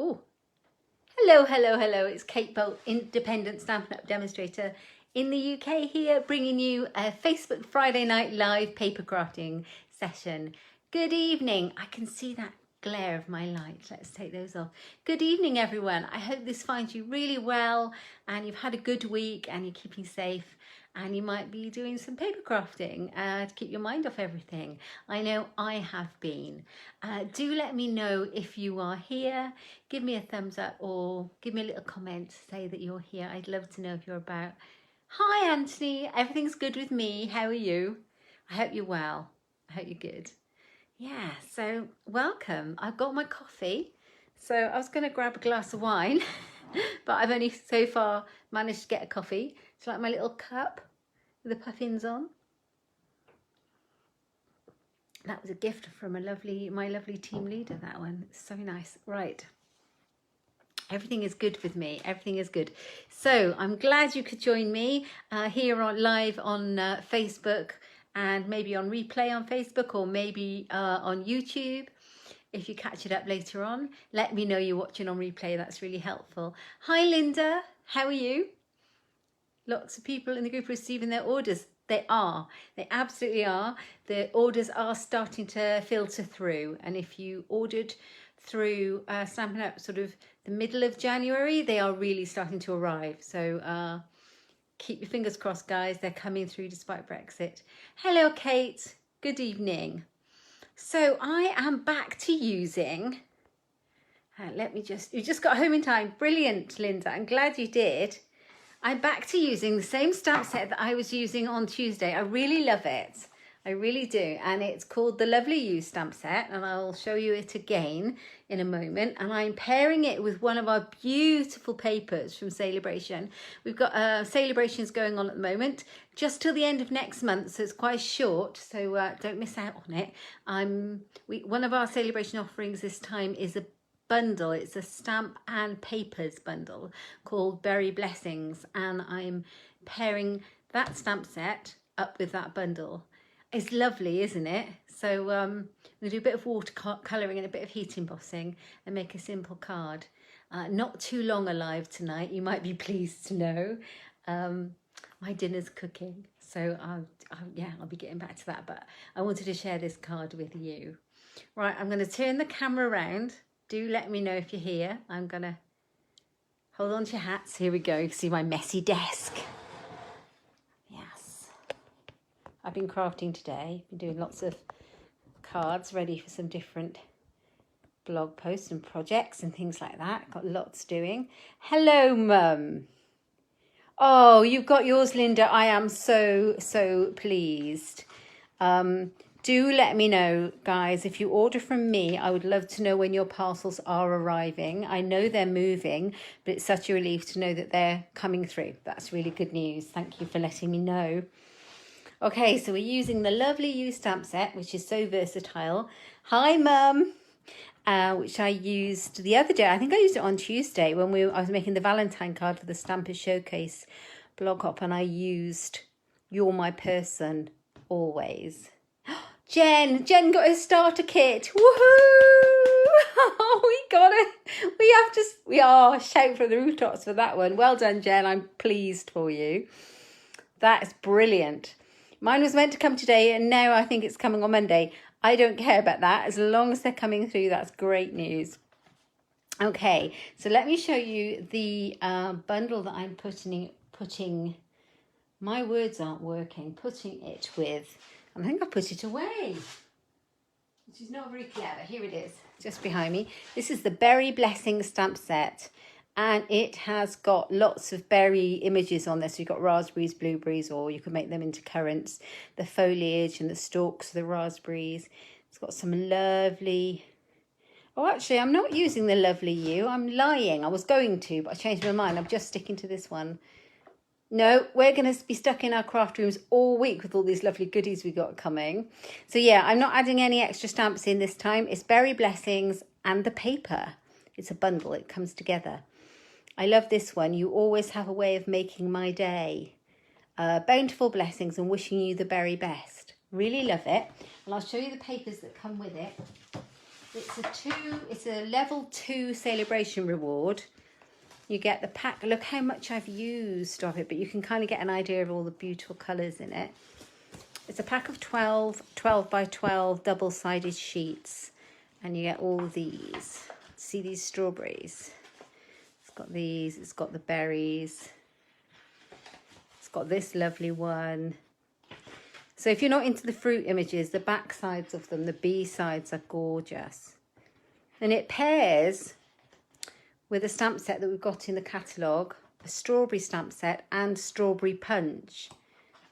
Oh, hello, hello, hello. It's Kate Bolt, independent Stampin' Up! Demonstrator in the UK here, bringing you a Facebook Friday Night Live paper crafting session. Good evening. I can see that glare of my light. Let's take those off. Good evening, everyone. I hope this finds you really well and you've had a good week and you're keeping safe. And you might be doing some paper crafting to keep your mind off everything. I know I have been. Do let me know if you are here. Give me a thumbs up or give me a little comment to say that you're here. I'd love to know if you're about. Hi Anthony, everything's good with me. How are you? I hope you're well. I hope you're good. Yeah, so welcome. I've got my coffee. So I was going to grab a glass of wine, but I've only so far managed to get a coffee. It's like my little cup with the puffins on. That was a gift from my lovely team leader, that one. It's so nice. Right. Everything is good with me. Everything is good. So I'm glad you could join me here on live on Facebook and maybe on replay on Facebook or maybe on YouTube. If you catch it up later on, let me know you're watching on replay. That's really helpful. Hi, Linda. How are you? Lots of people in the group receiving their orders. They are. They absolutely are. The orders are starting to filter through. And if you ordered through Stampin' Up! Sort of the middle of January, they are really starting to arrive. So keep your fingers crossed, guys. They're coming through despite Brexit. Hello, Kate. Good evening. So I am back to using... you just got home in time. Brilliant, Linda. I'm glad you did. I'm back to using the same stamp set that I was using on Tuesday. I really love it. I really do. And it's called the Lovely You stamp set. And I'll show you it again in a moment. And I'm pairing it with one of our beautiful papers from Celebration. We've got celebrations going on at the moment, just till the end of next month. So it's quite short. So don't miss out on it. One of our Celebration offerings this time is a bundle. It's a stamp and papers bundle called Berry Blessings, and I'm pairing that stamp set up with that bundle. It's lovely, isn't it? So I'm going to do a bit of watercolouring and a bit of heat embossing and make a simple card. Not too long alive tonight, you might be pleased to know. My dinner's cooking, so I'll be getting back to that, but I wanted to share this card with you. Right, I'm going to turn the camera around. Do let me know if you're here. I'm going to hold on to your hats. Here we go. You can see my messy desk. Yes. I've been crafting today. Been doing lots of cards ready for some different blog posts and projects and things like that. Got lots doing. Hello, Mum. Oh, you've got yours, Linda. I am so pleased. Do let me know, guys, if you order from me. I would love to know when your parcels are arriving. I know they're moving, but it's such a relief to know that they're coming through. That's really good news. Thank you for letting me know. Okay, so we're using the Lovely You stamp set, which is so versatile. Hi, Mum. Which I used the other day. I think I used it on Tuesday when I was making the Valentine card for the Stampers Showcase blog hop, and I used You're My Person Always. Jen got a starter kit. Woohoo! Oh, we are shout from the rooftops for that one. Well done, Jen. I'm pleased for you. That's brilliant. Mine was meant to come today and now I think it's coming on Monday. I don't care about that. As long as they're coming through, that's great news. Okay, so let me show you the bundle that I'm putting, my words aren't working, putting it with. I think I put it away, which is not very clever. Here it is, just behind me. This is the Berry Blessing stamp set, and it has got lots of berry images on there. So you've got raspberries, blueberries, or you can make them into currants, the foliage and the stalks of the raspberries. It's got some lovely... Oh, actually, I'm not using the Lovely You. I'm lying. I was going to, but I changed my mind. I'm just sticking to this one. No, we're going to be stuck in our craft rooms all week with all these lovely goodies we got coming. So yeah, I'm not adding any extra stamps in this time. It's Berry Blessings and the paper. It's a bundle. It comes together. I love this one. You always have a way of making my day. Bountiful blessings and wishing you the very best. Really love it. And I'll show you the papers that come with it. It's a level 2 celebration reward. You get the pack. Look how much I've used of it, but you can kind of get an idea of all the beautiful colours in it. It's a pack of 12 by 12 double-sided sheets, and you get all these. See these strawberries? It's got these, it's got the berries, it's got this lovely one. So if you're not into the fruit images, the back sides of them, the B sides, are gorgeous. And it pairs with a stamp set that we've got in the catalogue, a strawberry stamp set and strawberry punch.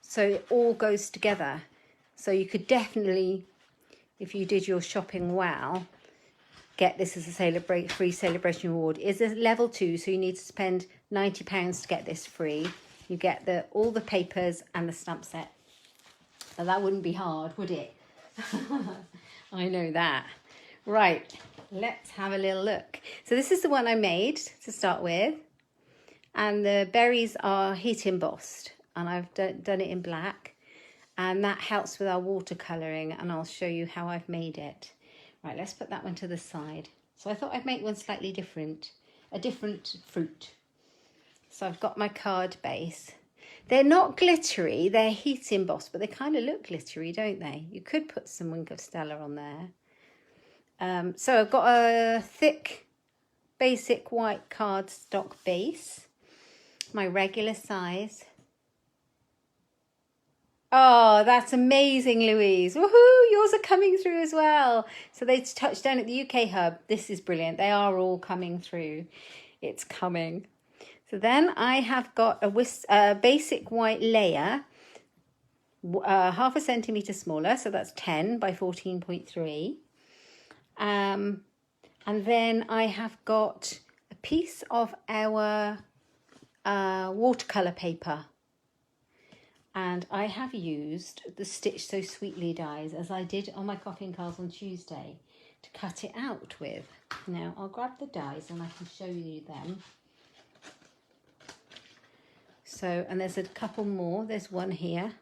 So it all goes together. So you could definitely, if you did your shopping well, get this as a free celebration reward. It's a level 2, so you need to spend £90 to get this free. You get all the papers and the stamp set. And that wouldn't be hard, would it? I know that. Right, let's have a little look. So this is the one I made to start with. And the berries are heat embossed. And I've done it in black. And that helps with our watercolouring. And I'll show you how I've made it. Right, let's put that one to the side. So I thought I'd make one slightly different. A different fruit. So I've got my card base. They're not glittery, they're heat embossed, but they kind of look glittery, don't they? You could put some Wink of Stella on there. So I've got a thick, basic white cardstock base, my regular size. Oh, that's amazing, Louise. Woohoo, yours are coming through as well. So they touched down at the UK hub. This is brilliant. They are all coming through. It's coming. So then I have got a basic white layer, half a centimetre smaller, so that's 10 by 14.3. And then I have got a piece of our watercolour paper. And I have used the Stitch So Sweetly dies, as I did on my copying cards on Tuesday, to cut it out with. Now, I'll grab the dies and I can show you them. So, and there's a couple more. There's one here.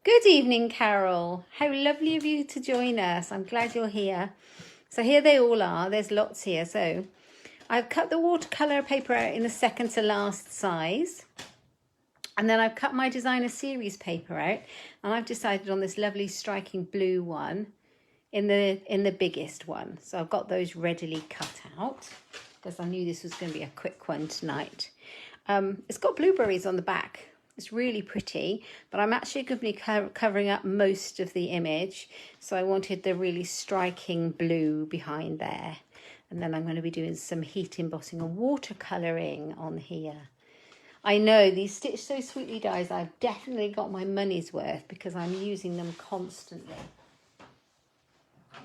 Good evening, Carol. How lovely of you to join us. I'm glad you're here. So here they all are. There's lots here. So I've cut the watercolour paper out in the second to last size. And then I've cut my designer series paper out. And I've decided on this lovely striking blue one in the biggest one. So I've got those readily cut out because I knew this was going to be a quick one tonight. It's got blueberries on the back. It's really pretty, but I'm actually going to be covering up most of the image. So I wanted the really striking blue behind there. And then I'm going to be doing some heat embossing and watercolouring on here. I know these Stitch So Sweetly dies, I've definitely got my money's worth because I'm using them constantly.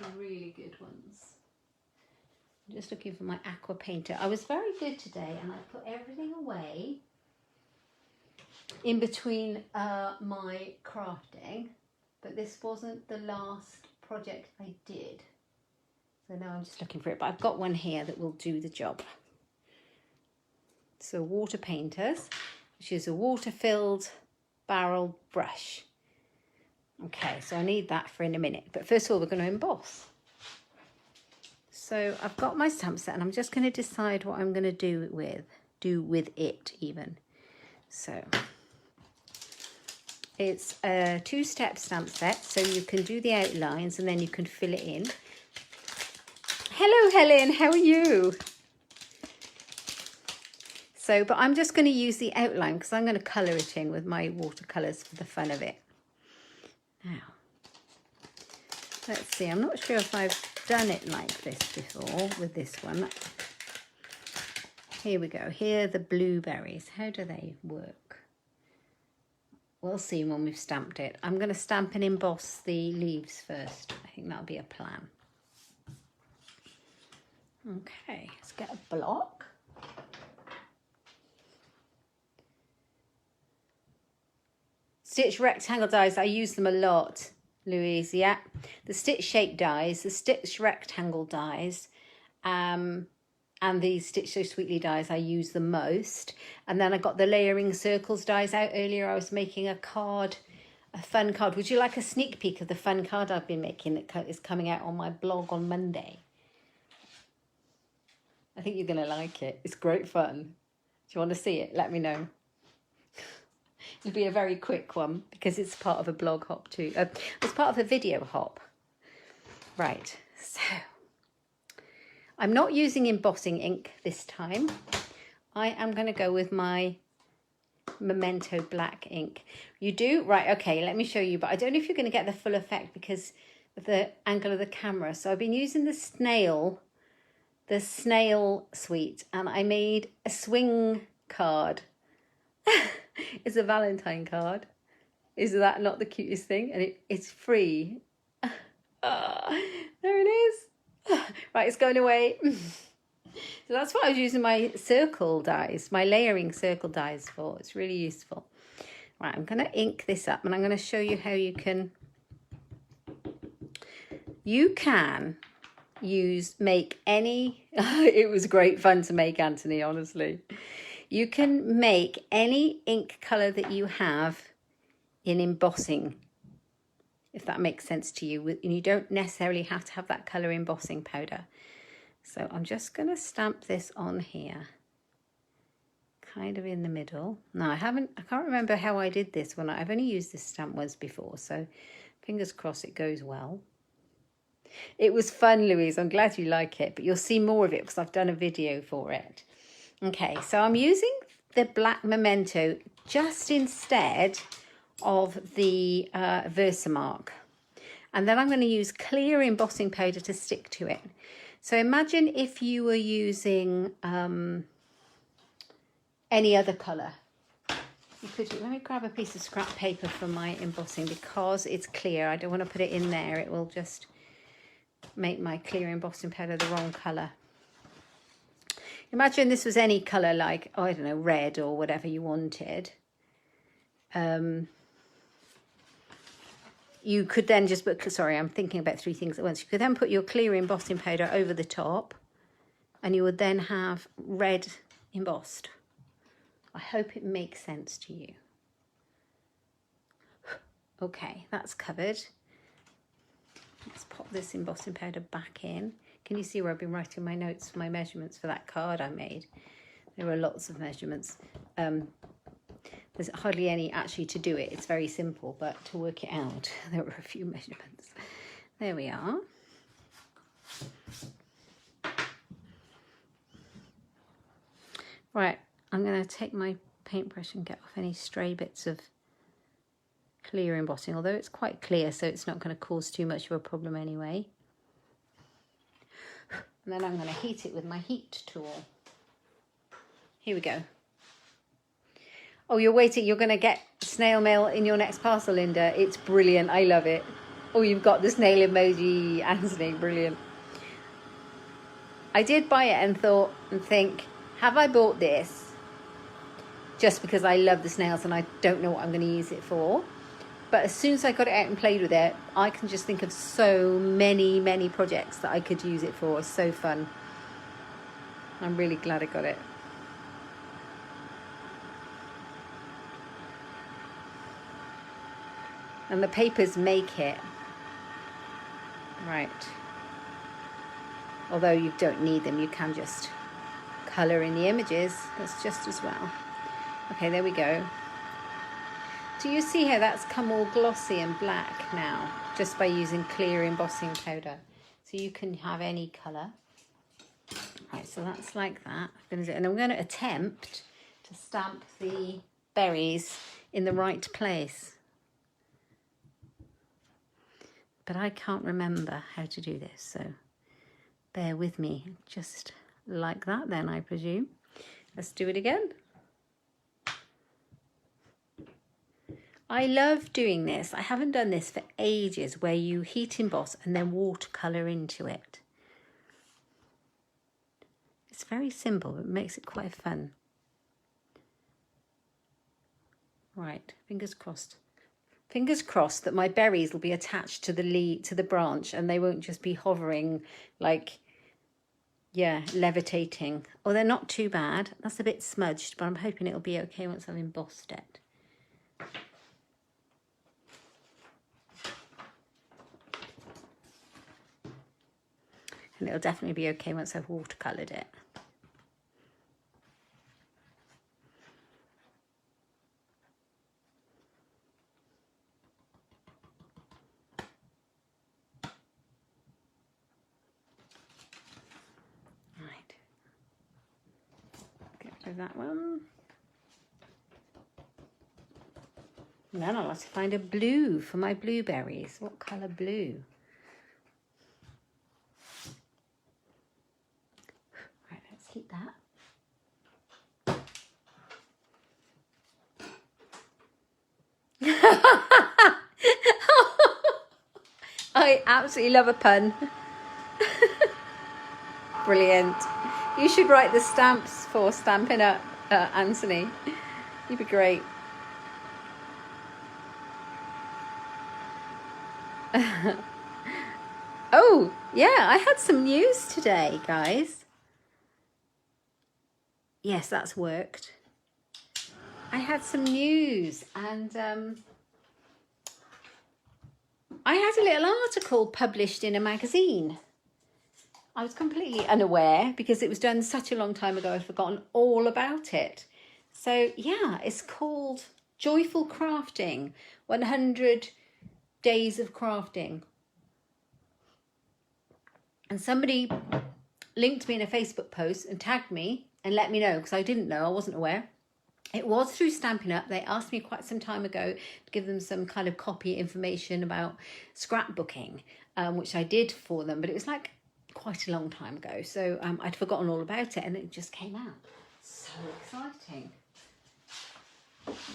They're really good ones. I'm just looking for my aqua painter. I was very good today and I put everything away in between my crafting, but this wasn't the last project I did. So now I'm just looking for it, but I've got one here that will do the job. So water painters, which is a water-filled barrel brush. Okay, so I need that for in a minute, but first of all we're going to emboss. So I've got my stamp set and I'm just going to decide what I'm going to do with it even. So it's a 2-step stamp set, so you can do the outlines and then you can fill it in. Hello Helen, how are you? So, but I'm just going to use the outline because I'm going to colour it in with my watercolours for the fun of it. Now, let's see, I'm not sure if I've done it like this before with this one. Here we go. Here are the blueberries. How do they work? We'll see when we've stamped it. I'm going to stamp and emboss the leaves first. I think that'll be a plan. Okay, let's get a block. Stitch rectangle dies, I use them a lot, Louise, yeah. The stitch shape dies, the stitch rectangle dies, and the Stitch So Sweetly dies I use the most. And then I got the layering circles dies out earlier. I was making a card a fun card. Would you like a sneak peek of the fun card I've been making that is coming out on my blog on Monday? I think you're going to like it. It's great fun. Do you want to see it? Let me know. It'll be a very quick one because it's part of a blog hop too. It's part of a video hop. Right, so I'm not using embossing ink this time. I am going to go with my Memento black ink. You do? Right, okay, let me show you. But I don't know if you're going to get the full effect because of the angle of the camera. So I've been using the snail suite, and I made a swing card. It's a Valentine card. Is that not the cutest thing? And it's free. There it is. Right, it's going away. So that's what I was using my circle dies, my layering circle dies for. It's really useful. Right, I'm going to ink this up and I'm going to show you how you can make any, it was great fun to make, Anthony, honestly. You can make any ink colour that you have in embossing, if that makes sense to you. And you don't necessarily have to have that colour embossing powder. So I'm just going to stamp this on here, kind of in the middle. Now I can't remember how I did this one. I've only used this stamp once before, so fingers crossed it goes well. It was fun, Louise. I'm glad you like it, but you'll see more of it because I've done a video for it. Okay, so I'm using the black Memento just instead of the Versamark. And then I'm going to use clear embossing powder to stick to it. So imagine if you were using any other colour. You could, let me grab a piece of scrap paper for my embossing because it's clear. I don't want to put it in there. It will just make my clear embossing powder the wrong colour. Imagine this was any colour like, oh, I don't know, red or whatever you wanted. You could then just put, sorry, I'm thinking about three things at once. You could then put your clear embossing powder over the top and you would then have red embossed. I hope it makes sense to you. Okay, that's covered. Let's pop this embossing powder back in. Can you see where I've been writing my notes for my measurements for that card I made? There were lots of measurements. There's hardly any actually to do it. It's very simple, but to work it out, there were a few measurements. There we are. Right, I'm going to take my paintbrush and get off any stray bits of clear embossing, although it's quite clear, so it's not going to cause too much of a problem anyway. And then I'm going to heat it with my heat tool. Here we go. Oh, you're waiting. You're going to get snail mail in your next parcel, Linda. It's brilliant. I love it. Oh, you've got the snail emoji, Anthony. Brilliant. I did buy it and think, have I bought this just because I love the snails and I don't know what I'm going to use it for? But as soon as I got it out and played with it, I can just think of so many, many projects that I could use it for. It's so fun. I'm really glad I got it. And the papers make it. Right. Although you don't need them, you can just colour in the images. That's just as well. Okay, there we go. Do you see how that's come all glossy and black now? Just by using clear embossing powder. So you can have any colour. Right, so that's like that. And I'm going to attempt to stamp the berries in the right place. But I can't remember how to do this, so bear with me. Just like that then, I presume. Let's do it again. I love doing this. I haven't done this for ages, where you heat emboss and then watercolour into it. It's very simple, but it makes it quite fun. Right, fingers crossed. Fingers crossed that my berries will be attached to the branch and they won't just be hovering like, yeah, levitating. Oh, they're not too bad. That's a bit smudged, but I'm hoping it'll be okay once I've embossed it. And it'll definitely be okay once I've watercoloured it. Right. Get rid of that one. And then I'll have to find a blue for my blueberries. What colour blue? Right, let's heat that. I absolutely love a pun. Brilliant. You should write the stamps for Stampin' Up, Anthony. You'd be great. Oh, yeah, I had some news today, guys. Yes, that's worked. I had some news, and I had a little article published in a magazine. I was completely unaware because it was done such a long time ago, I'd forgotten all about it. So, yeah, it's called Joyful Crafting, 100 Days of Crafting. And somebody linked me in a Facebook post and tagged me and let me know, because I didn't know, I wasn't aware. It was through Stampin' Up. They asked me quite some time ago to give them some kind of copy information about scrapbooking, which I did for them, but it was like quite a long time ago. So I'd forgotten all about it, and it just came out. So exciting.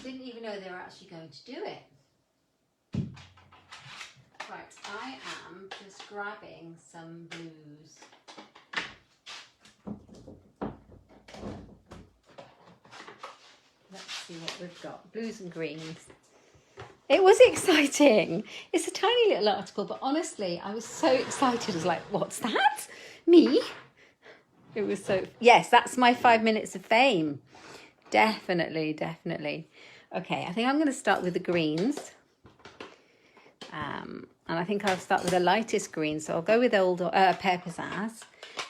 Didn't even know they were actually going to do it. Right, I am just grabbing some blues. Let's see what we've got. Blues and greens. It was exciting. It's a tiny little article, but honestly, I was so excited. I was like, what's that? Me? It was so... Yes, that's my 5 minutes of fame. Definitely, definitely. Okay, I think I'm going to start with the greens. And I think I'll start with the lightest green. So I'll go with old Pear Pizzazz.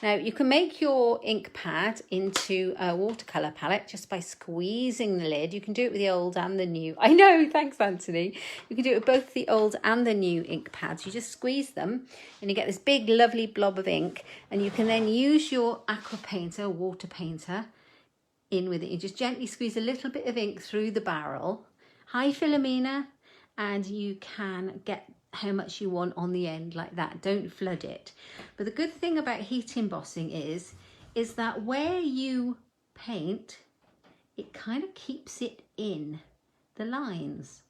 Now, you can make your ink pad into a watercolour palette just by squeezing the lid. You can do it with the old and the new. I know, thanks, Anthony. You can do it with both the old and the new ink pads. You just squeeze them and you get this big, lovely blob of ink. And you can then use your aqua painter, water painter, in with it. You just gently squeeze a little bit of ink through the barrel. Hi, Philomena. And you can get how much you want on the end like that. Don't flood it. But the good thing about heat embossing is that where you paint, it kind of keeps it in the lines.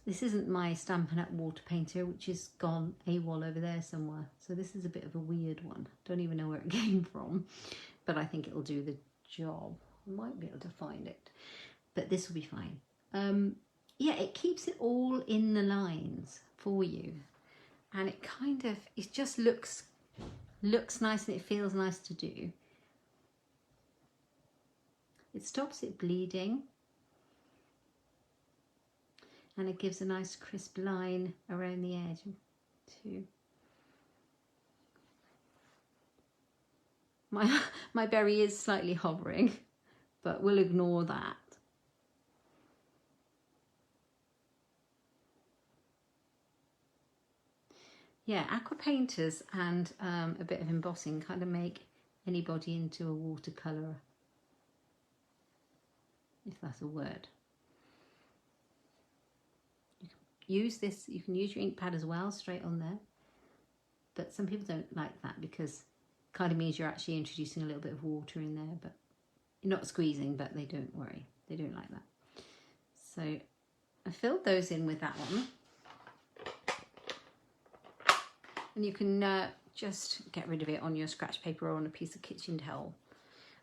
This isn't my Stampin' Up water painter, which is gone AWOL over there somewhere. So this is a bit of a weird one. Don't even know where it came from, but I think it'll do the job. I might be able to find it, but this will be fine. Yeah, it keeps it all in the lines for you, and it kind of, it just looks nice and it feels nice to do. It stops it bleeding, and it gives a nice crisp line around the edge too. My berry is slightly hovering, but we'll ignore that. Yeah, aqua painters and a bit of embossing kind of make anybody into a watercolour, if that's a word. You can use this, you can use your ink pad as well, straight on there. But some people don't like that because it kind of means you're actually introducing a little bit of water in there, but you're not squeezing, but they don't worry. They don't like that. So I filled those in with that one. And you can just get rid of it on your scratch paper or on a piece of kitchen towel.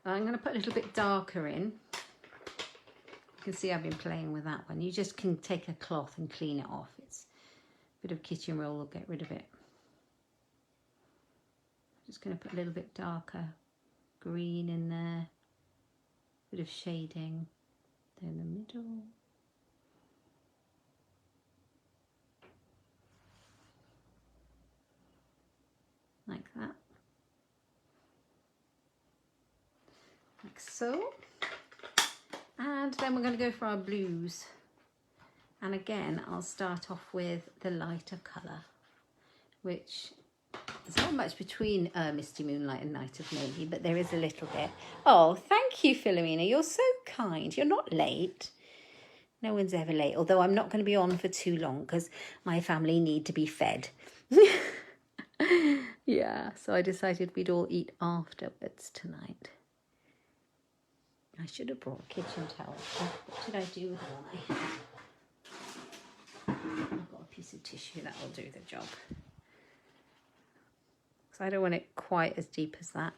I'm going to put a little bit darker in. You can see I've been playing with that one. You just can take a cloth and clean it off. It's a bit of kitchen roll will get rid of it. Just going to put a little bit darker green in there. Bit of shading down the middle. Like that. like so. And then we're going to go for our blues. And again, I'll start off with the lighter colour, which there's not much between Misty Moonlight and Night of Maybe, but there is a little bit. Oh, thank you, Philomena. You're so kind. You're not late. No one's ever late, although I'm not going to be on for too long because my family need to be fed. Yeah, so I decided we'd all eat afterwards tonight. I should have brought a kitchen towel. What did I do with the one I had? I've got a piece of tissue that will do the job. Because I don't want it quite as deep as that.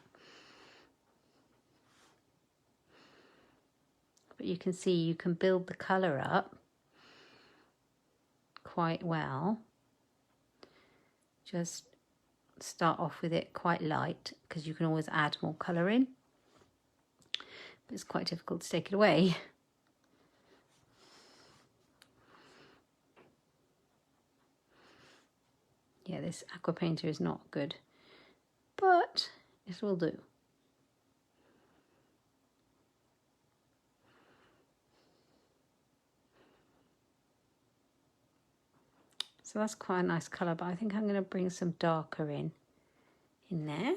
But you can see you can build the colour up quite well. Just start off with it quite light because you can always add more colour in. But it's quite difficult to take it away. Yeah, this aqua painter is not good, but it will do. So that's quite a nice colour, but I think I'm going to bring some darker in there.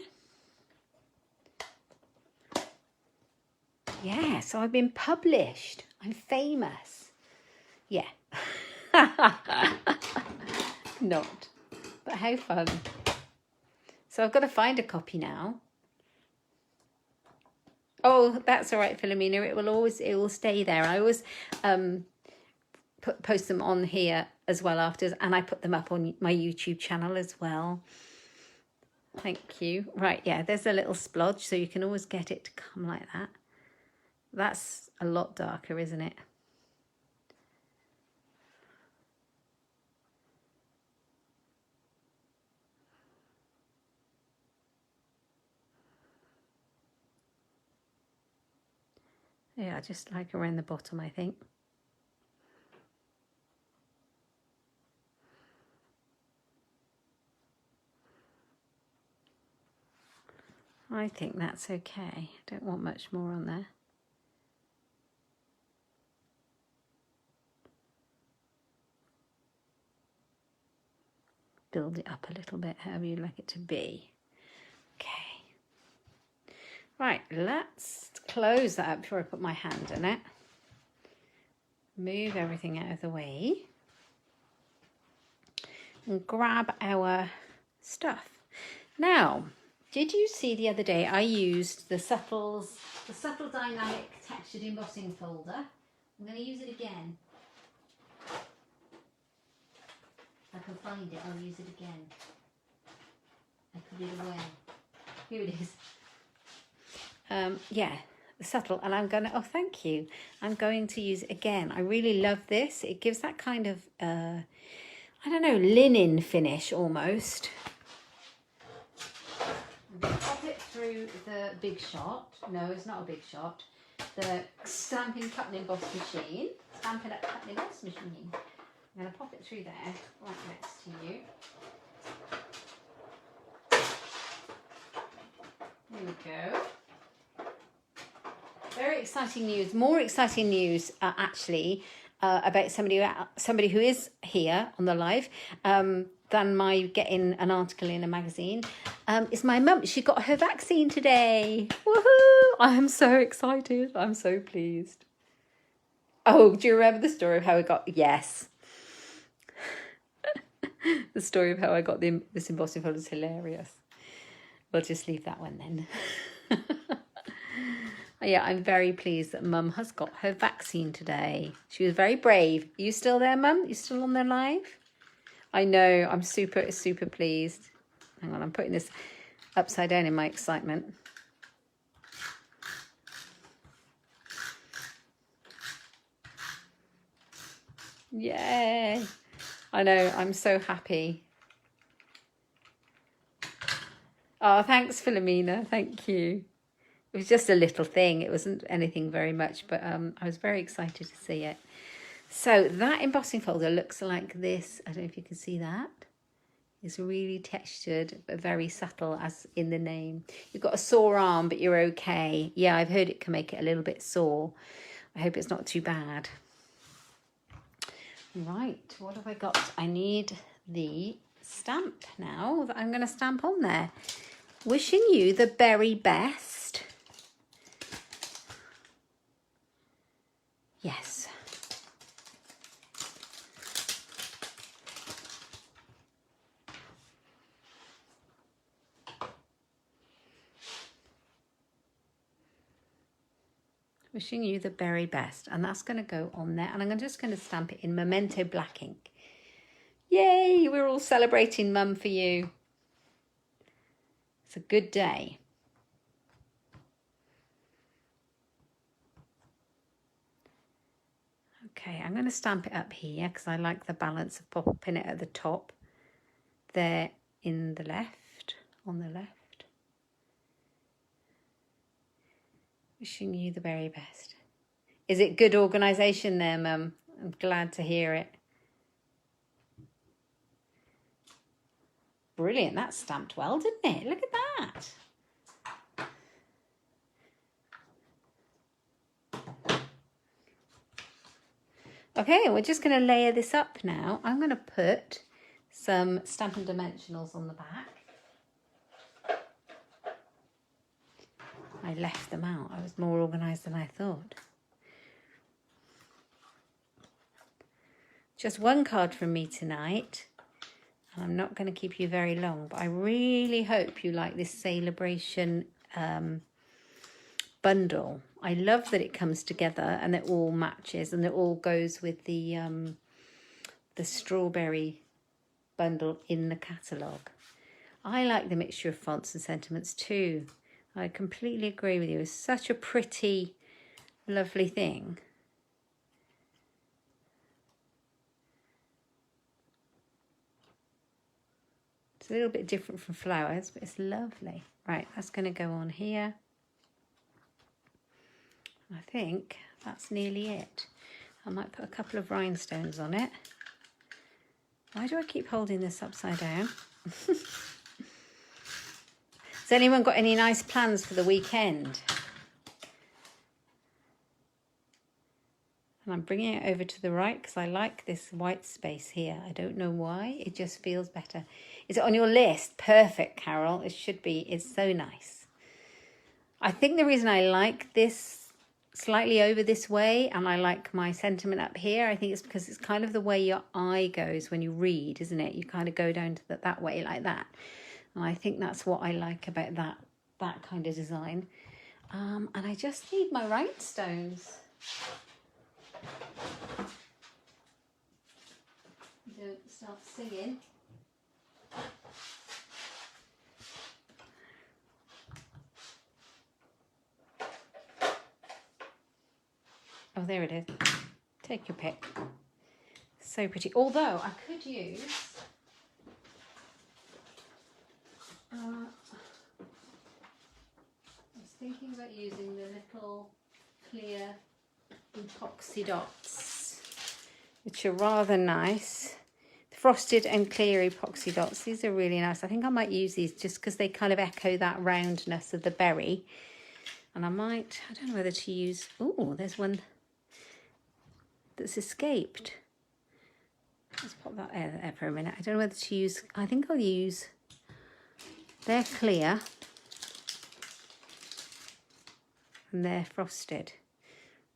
Yeah, so I've been published. I'm famous. Yeah. Not. But how fun. So I've got to find a copy now. Oh, that's all right, Philomena. It will stay there. I always post them on here as well after, and I put them up on my YouTube channel as well. Thank you. Right, yeah, there's a little splodge, so you can always get it to come like that. That's a lot darker, isn't it? Yeah, just like around the bottom, I think. I think that's okay. I don't want much more on there. Build it up a little bit, however you like it to be. Okay. Right, let's close that up before I put my hand in it. Move everything out of the way. And grab our stuff. Now, did you see the other day I used the Subtle Dynamic Textured Embossing Folder? I'm going to use it again. If I can find it, I'll use it again. I put it away. Here it is. Yeah, the Subtle, and I'm going to, oh, thank you. I'm going to use it again. I really love this. It gives that kind of, I don't know, linen finish almost. I'm going to pop it through the Big Shot. No, it's not a Big Shot. The Stampin' Cut and Emboss machine. Stampin' Up Cut and Emboss machine. I'm going to pop it through there, right next to you. There we go. Very exciting news. More exciting news, actually, about somebody who is here on the live than my getting an article in a magazine. Is my mum. She got her vaccine today. Woohoo! I am so excited. I'm so pleased. Oh, do you remember the story of how I got? Yes. The story of how I got this embossing folder is hilarious. We'll just leave that one then. Yeah, I'm very pleased that Mum has got her vaccine today. She was very brave. Are you still there, Mum? You still on the live? I know. I'm super, super pleased. Hang on, I'm putting this upside down in my excitement. Yay! I know, I'm so happy. Oh, thanks, Philomena. Thank you. It was just a little thing. It wasn't anything very much, but I was very excited to see it. So that embossing folder looks like this. I don't know if you can see that. It's really textured, but very subtle, as in the name. You've got a sore arm, but you're okay. Yeah, I've heard it can make it a little bit sore. I hope it's not too bad. Right, what have I got? I need the stamp now that I'm going to stamp on there. Wishing you the very best. Yes. Wishing you the very best. And that's going to go on there. And I'm just going to stamp it in Memento black ink. Yay, we're all celebrating Mum for you. It's a good day. Okay, I'm going to stamp it up here because I like the balance of popping it at the top. There in the left, on the left. Wishing you the very best. Is it good organisation there, Mum? I'm glad to hear it. Brilliant, that's stamped well, didn't it? Look at that. Okay, we're just going to layer this up now. I'm going to put some Stampin' Dimensionals on the back. I left them out. I was more organised than I thought. Just one card from me tonight. I'm not going to keep you very long, but I really hope you like this Celebration bundle. I love that it comes together and it all matches and it all goes with the strawberry bundle in the catalogue. I like the mixture of fonts and sentiments too. I completely agree with you. It's such a pretty, lovely thing. It's a little bit different from flowers, but it's lovely. Right, that's going to go on here. I think that's nearly it. I might put a couple of rhinestones on it. Why do I keep holding this upside down? Has anyone got any nice plans for the weekend? And I'm bringing it over to the right because I like this white space here. I don't know why. It just feels better. Is it on your list? Perfect, Carol. It should be. It's so nice. I think the reason I like this slightly over this way and I like my sentiment up here, I think it's because it's kind of the way your eye goes when you read, isn't it? You kind of go down to that way like that. And I think that's what I like about that kind of design. And I just need my rhinestones. Don't start singing. Oh, there it is. Take your pick. So pretty. Although I could use I was thinking about using the little clear epoxy dots, which are rather nice. The frosted and clear epoxy dots. These are really nice. I think I might use these just because they kind of echo that roundness of the berry. And I don't know whether to use, oh, there's one that's escaped. Let's pop that there for a minute. I don't know whether to use, I think I'll use, they're clear and they're frosted.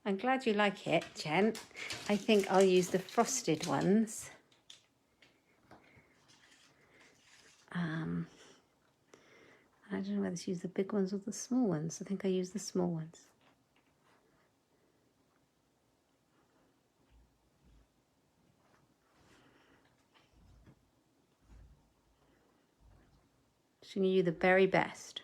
I'm glad you like it, Jen. I think I'll use the frosted ones. I don't know whether to use the big ones or the small ones. I think I use the small ones. Wishing you the very best.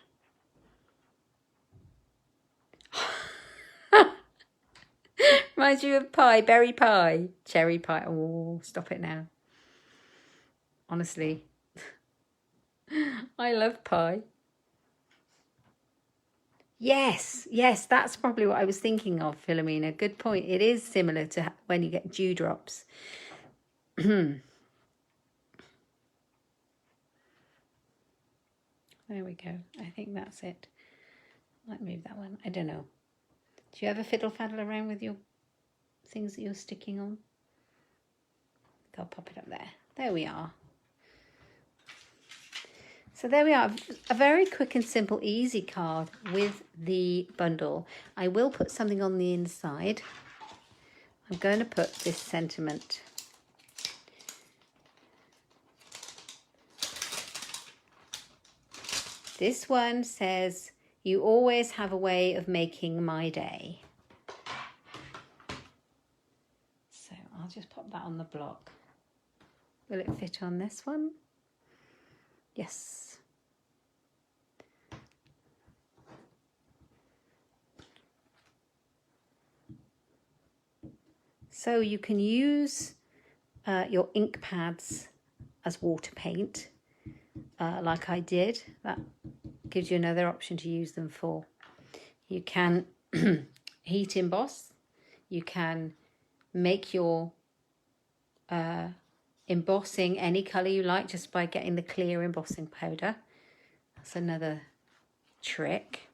Reminds you of pie, berry pie, cherry pie. Oh, stop it now. Honestly, I love pie. Yes, that's probably what I was thinking of, Philomena. Good point. It is similar to when you get dewdrops. There we go. I think that's it. Might move that one. I don't know. Do you ever fiddle faddle around with your things that you're sticking on? I'll pop it up there. There we are. So there we are, a very quick and simple, easy card with the bundle. I will put something on the inside. I'm going to put this sentiment. This one says, "You always have a way of making my day." So I'll just pop that on the block. Will it fit on this one? Yes. So you can use your ink pads as water paint, like I did. That gives you another option to use them for. You can heat emboss. You can make your embossing any colour you like just by getting the clear embossing powder. That's another trick.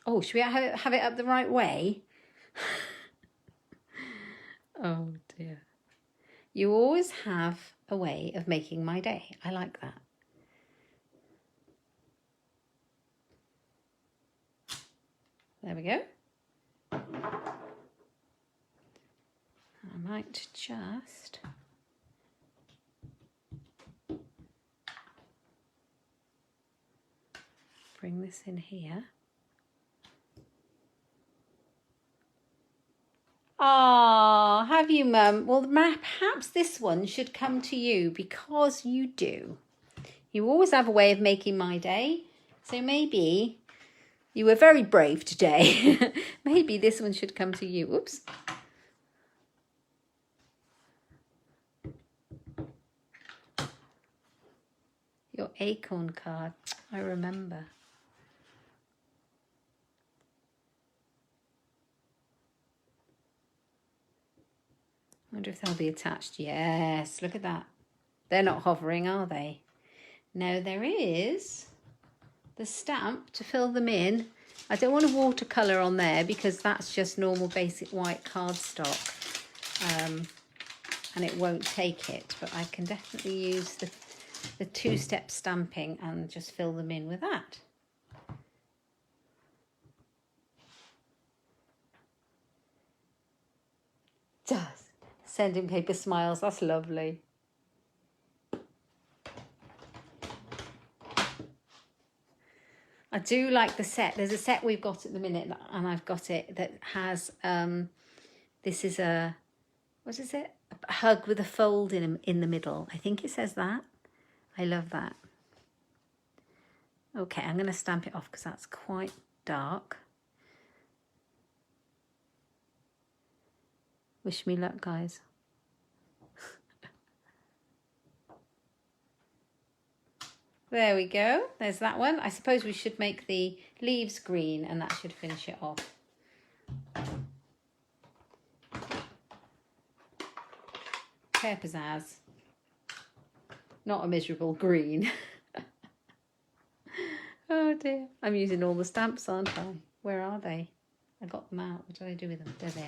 Oh, should we have it up the right way? Oh dear. You always have a way of making my day. I like that. There we go. I might just bring this in here. Ah, have you, Mum? Well, perhaps this one should come to you because you do. You always have a way of making my day. So maybe you were very brave today. Maybe this one should come to you. Oops. Your acorn card. I remember. I wonder if they'll be attached. Yes, look at that. They're not hovering, are they? Now there is the stamp to fill them in. I don't want a watercolour on there because that's just normal basic white cardstock. And it won't take it. But I can definitely use the two-step stamping and just fill them in with that. Does. Sending paper smiles, that's lovely. I do like the set. There's a set we've got at the minute, and I've got it, that has, this is a, what is it? A hug with a fold in the middle. I think it says that. I love that. Okay, I'm going to stamp it off because that's quite dark. Wish me luck, guys. There we go. There's that one. I suppose we should make the leaves green and that should finish it off. Pear pizzazz. Not a miserable green. Oh dear. I'm using all the stamps, aren't I? Where are they? I got them out. What did I do with them? There they are.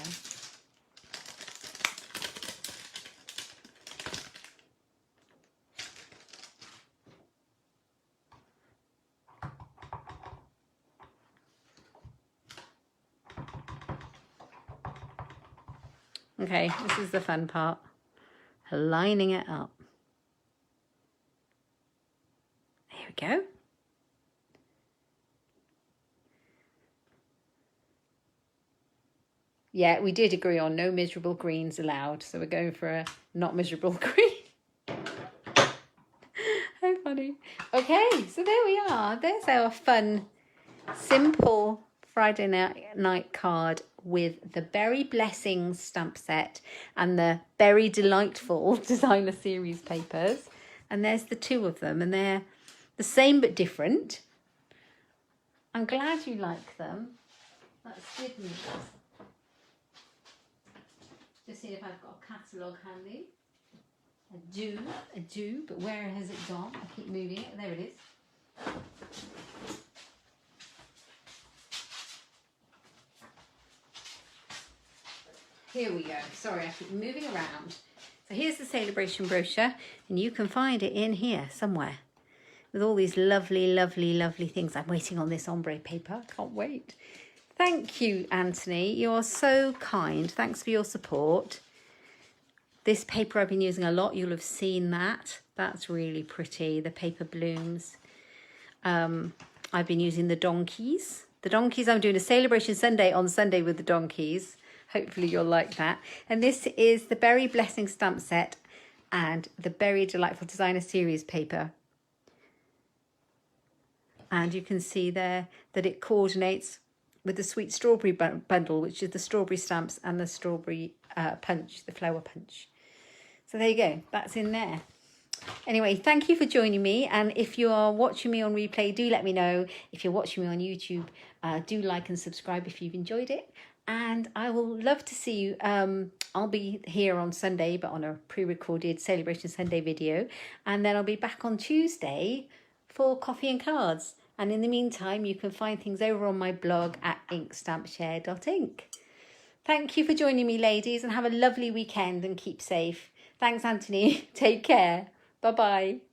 Okay, this is the fun part. Lining it up. Here we go. Yeah, we did agree on no miserable greens allowed, so we're going for a not miserable green. How funny. Okay, so there we are. There's our fun, simple Friday night card with the Berry Blessings stamp set and the Berry Delightful designer series papers. And there's the two of them, and they're the same but different. I'm glad you like them. That's good news. Just see if I've got a catalogue handy. I do, but where has it gone? I keep moving it. There it is. Here we go. Sorry, I keep moving around. So here's the celebration brochure, and you can find it in here somewhere with all these lovely, lovely, lovely things. I'm waiting on this ombre paper. I can't wait. Thank you, Anthony. You're so kind. Thanks for your support. This paper I've been using a lot. You'll have seen that. That's really pretty. The paper blooms. I've been using the donkeys. The donkeys, I'm doing a celebration Sunday on Sunday with the donkeys. Hopefully you'll like that. And this is the Berry Blessing stamp set and the Berry Delightful Designer Series paper. And you can see there that it coordinates with the Sweet Strawberry bundle, which is the strawberry stamps and the strawberry punch, the flower punch. So there you go, that's in there. Anyway, thank you for joining me. And if you are watching me on replay, do let me know. If you're watching me on YouTube, do like and subscribe if you've enjoyed it. And I will love to see you. I'll be here on Sunday, but on a pre-recorded Celebration Sunday video. And then I'll be back on Tuesday for coffee and cards. And in the meantime, you can find things over on my blog at inkstampshare.ink. Thank you for joining me, ladies, and have a lovely weekend and keep safe. Thanks, Anthony. Take care. Bye-bye.